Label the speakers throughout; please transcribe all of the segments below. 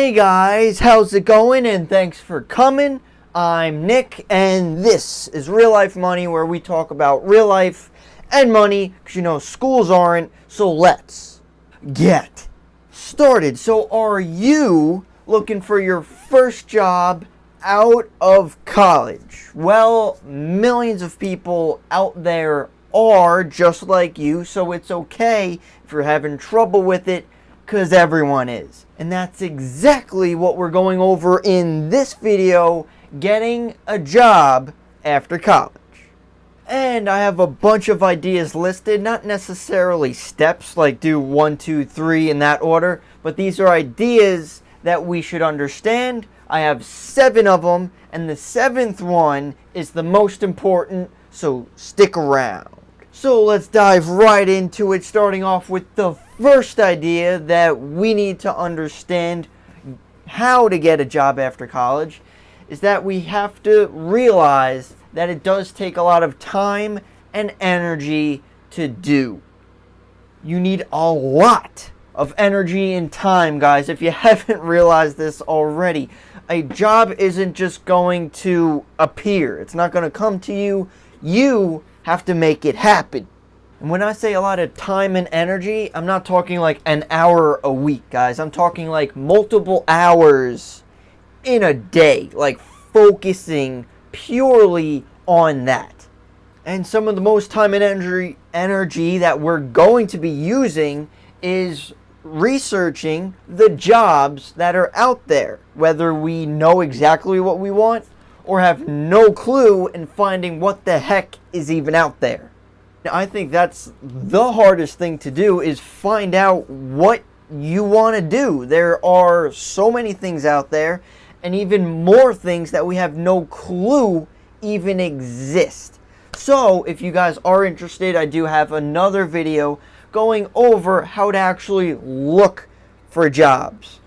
Speaker 1: Hey guys, how's it going? And thanks for coming. I'm Nick, and this is Real Life Money, where we talk about real life and money, because you know schools aren't, so let's get started. So are you looking for your first job out of college? Well, millions of people out there are just like you, so it's okay if you're having trouble with it, because everyone is. And that's exactly what we're going over in this video, getting a job after college. And I have a bunch of ideas listed, not necessarily steps like do 1, 2, 3 in that order, but these are ideas that we should understand. I have 7 of them, and the 7th one is the most important, so stick around. So let's dive right into it, starting off with the first idea that we need to understand how to get a job after college, is that we have to realize that it does take a lot of time and energy to do. You need a lot of energy and time, guys, if you haven't realized this already. A job isn't just going to appear. It's not going to come to you. You have to make it happen. And when I say a lot of time and energy, I'm not talking like an hour a week, guys. I'm talking like multiple hours in a day, like focusing purely on that. And some of the most time and energy that we're going to be using is researching the jobs that are out there, whether we know exactly what we want or have no clue, and finding what the heck is even out there. Now, I think that's the hardest thing to do, is find out what you want to do. There are so many things out there, and even more things that we have no clue even exist. So if you guys are interested, I do have another video going over how to actually look for jobs.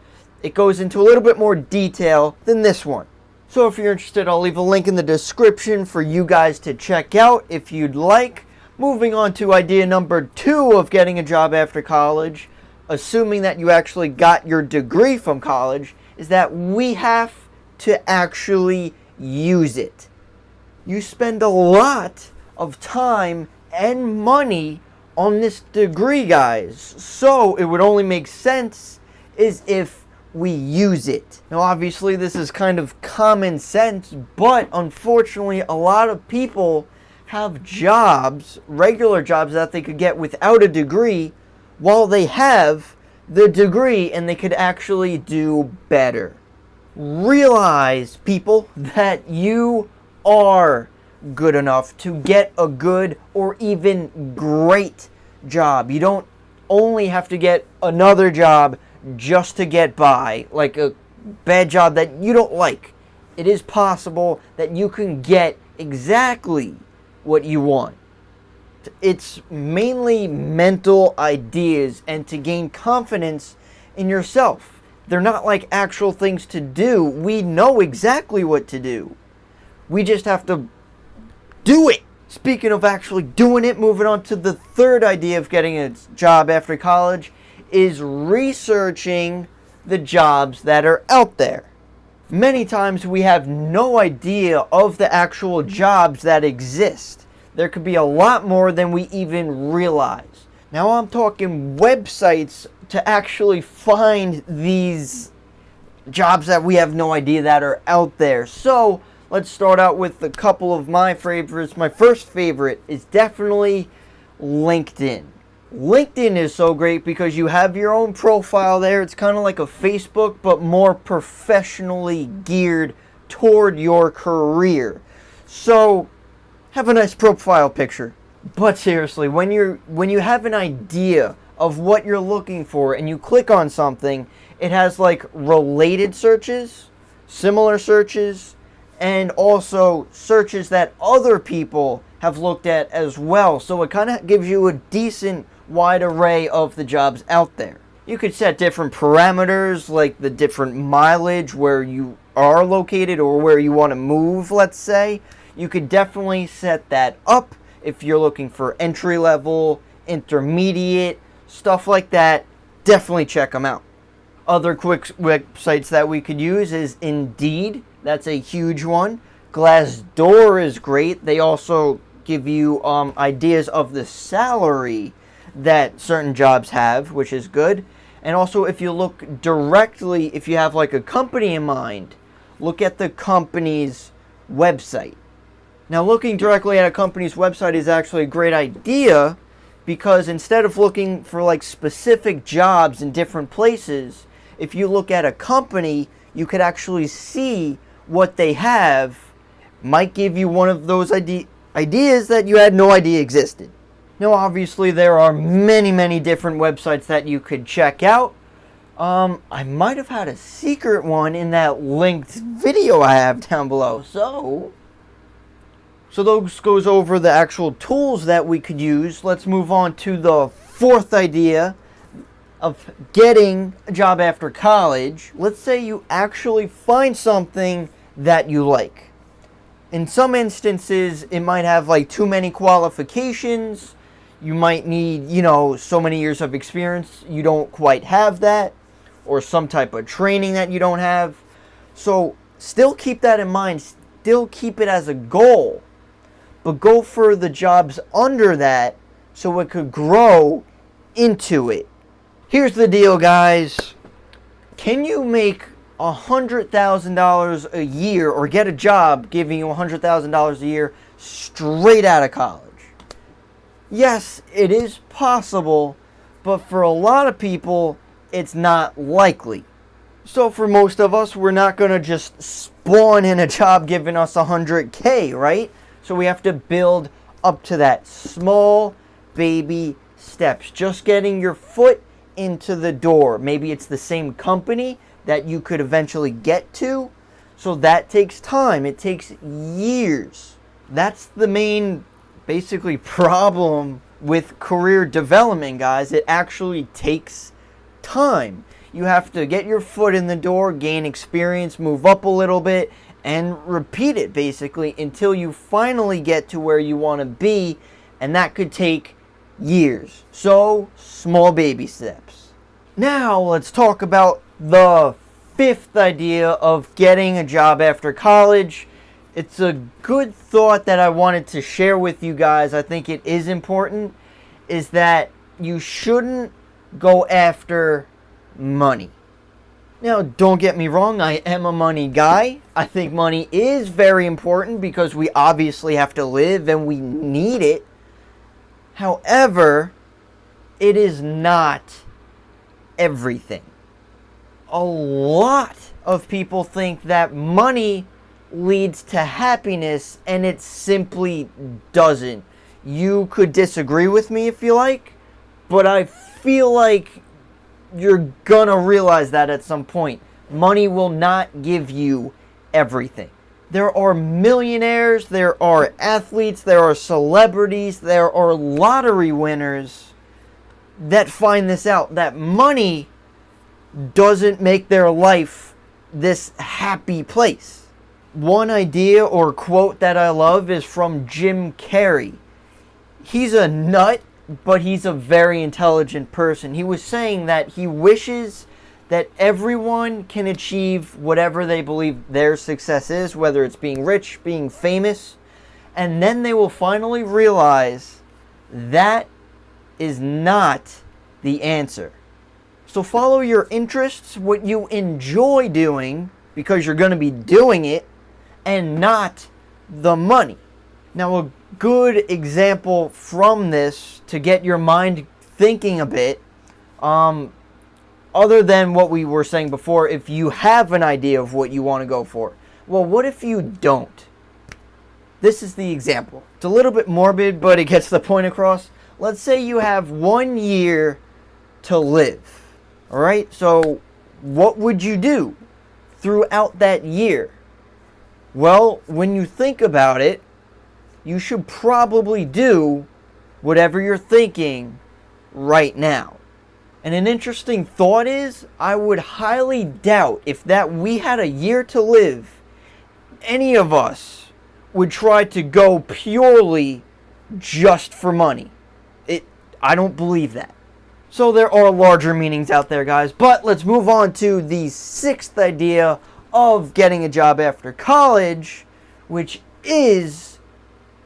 Speaker 1: It goes into a little bit more detail than this one. So if you're interested, I'll leave a link in the description for you guys to check out if you'd like. Moving on to idea number 2 of getting a job after college, assuming that you actually got your degree from college, is that we have to actually use it. You spend a lot of time and money on this degree, guys, so it would only make sense is if we use it. Now obviously this is kind of common sense, but unfortunately a lot of people have jobs, regular jobs that they could get without a degree, while they have the degree and they could actually do better. Realize, people, that you are good enough to get a good or even great job. You don't only have to get another job just to get by, like a bad job that you don't like. It is possible that you can get exactly what you want. It's mainly mental ideas and to gain confidence in yourself. They're not like actual things to do. We know exactly what to do. We just have to do it. Speaking of actually doing it, moving on to the third idea of getting a job after college, is researching the jobs that are out there. Many times we have no idea of the actual jobs that exist. There could be a lot more than we even realize. Now I'm talking websites to actually find these jobs that we have no idea that are out there. So let's start out with a couple of my favorites. My first favorite is definitely LinkedIn. LinkedIn is so great because you have your own profile there. It's kind of like a Facebook, but more professionally geared toward your career. So have a nice profile picture. But seriously, when you have an idea of what you're looking for and you click on something, it has like related searches, similar searches, and also searches that other people have looked at as well. So it kind of gives you a decent wide array of the jobs out there. You could set different parameters, like the different mileage where you are located or where you want to move, let's say. You could definitely set that up if you're looking for entry level, intermediate, stuff like that. Definitely check them out. Other quick websites that we could use is Indeed. That's a huge one. Glassdoor is great. They also give you ideas of the salary that certain jobs have, which is good. And also, if you look directly, if you have like a company in mind, look at the company's website. Now, looking directly at a company's website is actually a great idea, because instead of looking for like specific jobs in different places, if you look at a company, you could actually see what they have. Might give you one of those ideas that you had no idea existed. Now, obviously, there are many different websites that you could check out. I might have had a secret one in that linked video I have down below. So those goes over the actual tools that we could use. Let's move on to the fourth idea of getting a job after college. Let's say you actually find something that you like. In some instances, it might have like too many qualifications. You might need, so many years of experience. You don't quite have that, or some type of training that you don't have. So still keep that in mind. Still keep it as a goal, but go for the jobs under that so it could grow into it. Here's the deal, guys. Can you make $100,000 a year, or get a job giving you $100,000 a year straight out of college? Yes, it is possible, but for a lot of people, it's not likely. So for most of us, we're not going to just spawn in a job giving us $100K, right? So we have to build up to that. Small baby steps. Just getting your foot into the door. Maybe it's the same company that you could eventually get to. So that takes time. It takes years. That's the main, basically, problem with career development, guys. It actually takes time. You have to get your foot in the door, gain experience, move up a little bit, and repeat it, basically, until you finally get to where you want to be. And that could take years. So, small baby steps. Now, let's talk about the fifth idea of getting a job after college. It's a good thought that I wanted to share with you guys. I think it is important, is that you shouldn't go after money. Now, don't get me wrong, I am a money guy. I think money is very important because we obviously have to live and we need it. However, it is not everything. A lot of people think that money leads to happiness, and it simply doesn't. You could disagree with me if you like, but I feel like you're gonna realize that at some point. Money will not give you everything. There are millionaires, there are athletes, there are celebrities, there are lottery winners that find this out, that money doesn't make their life this happy place. One idea or quote that I love is from Jim Carrey. He's a nut, but he's a very intelligent person. He was saying that he wishes that everyone can achieve whatever they believe their success is, whether it's being rich, being famous, and then they will finally realize that is not the answer. So follow your interests, what you enjoy doing, because you're going to be doing it, and not the money. Now, a good example from this to get your mind thinking a bit, other than what we were saying before, if you have an idea of what you want to go for, well, what if you don't? This is the example. It's a little bit morbid, but it gets the point across. Let's say you have 1 year to live. All right, so what would you do throughout that year? Well, when you think about it, you should probably do whatever you're thinking right now. And an interesting thought is, I would highly doubt if that we had a year to live, any of us would try to go purely just for money. I don't believe that. So there are larger meanings out there, guys. But let's move on to the sixth idea of getting a job after college, which is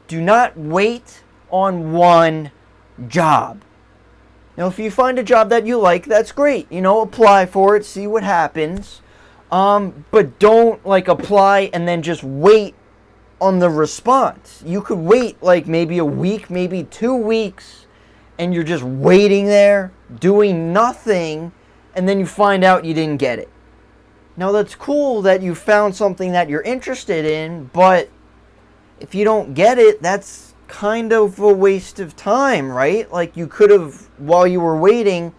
Speaker 1: do not wait on one job. Now, if you find a job that you like, that's great. Apply for it, see what happens. But don't apply and then just wait on the response. You could wait maybe a week, maybe 2 weeks, and you're just waiting there, doing nothing, and then you find out you didn't get it. Now, that's cool that you found something that you're interested in, but if you don't get it, that's kind of a waste of time, right? You could have, while you were waiting,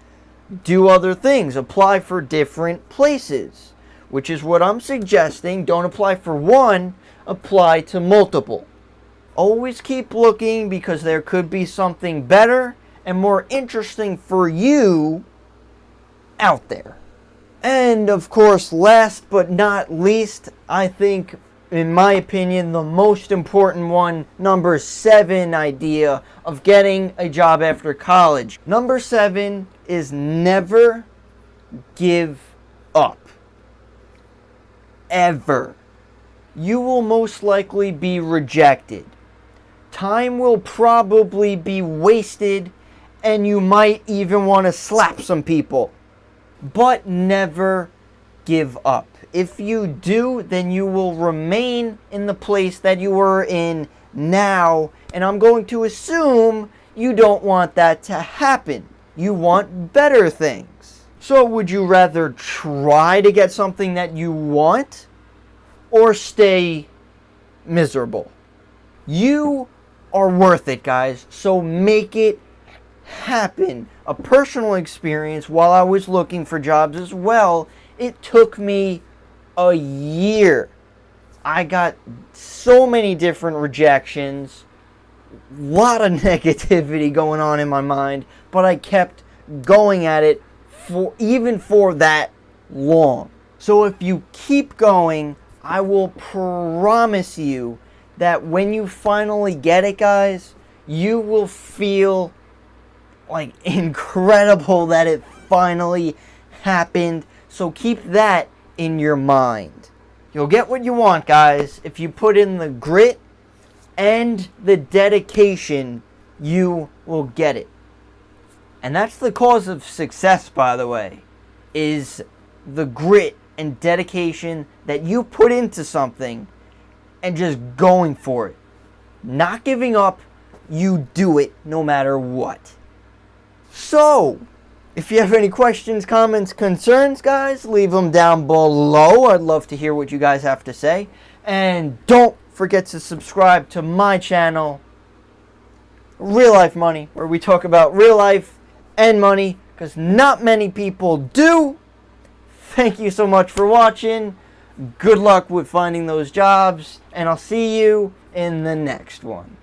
Speaker 1: do other things, apply for different places, which is what I'm suggesting. Don't apply for one, apply to multiple. Always keep looking, because there could be something better and more interesting for you out there. And of course, last but not least, I think, in my opinion, the most important one, number 7 idea of getting a job after college. Number 7 is never give up. Ever. You will most likely be rejected. Time will probably be wasted, and you might even want to slap some people. But never give up. If you do, then you will remain in the place that you were in now, and I'm going to assume you don't want that to happen. You want better things. So would you rather try to get something that you want or stay miserable? You are worth it, guys, so make it happen. A personal experience while I was looking for jobs as well, it took me a year. I got so many different rejections, a lot of negativity going on in my mind, but I kept going at it for that long. So if you keep going, I will promise you that when you finally get it, guys, you will feel incredible that it finally happened. So keep that in your mind. You'll get what you want, guys. If you put in the grit and the dedication, you will get it. And that's the cause of success, by the way, is the grit and dedication that you put into something and just going for it. Not giving up. You do it no matter what. So, if you have any questions, comments, concerns, guys, leave them down below. I'd love to hear what you guys have to say. And don't forget to subscribe to my channel, Real Life Money, where we talk about real life and money, because not many people do. Thank you so much for watching. Good luck with finding those jobs, and I'll see you in the next one.